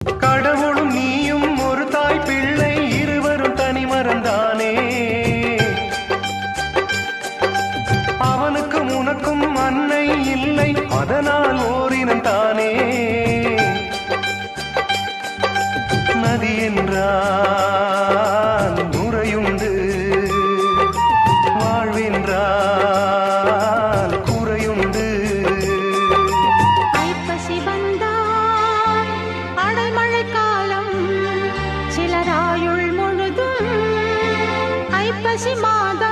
கடவுளும் நீயும் ஒரு தாய் பிள்ளை இருவரும் தனி மறந்தானே. அவனுக்கும் உனக்கும் அன்னை இல்லை, அதனால் ஓரினம் தானே. நதி என்றால் நுரையுண்டு, வாழ்வென்றால் குறையுண்டு. ஐப்பசி வந்தால் அடைமழை காலம், சிலராயுள் முழுதும் ஐப்பசி மாதம்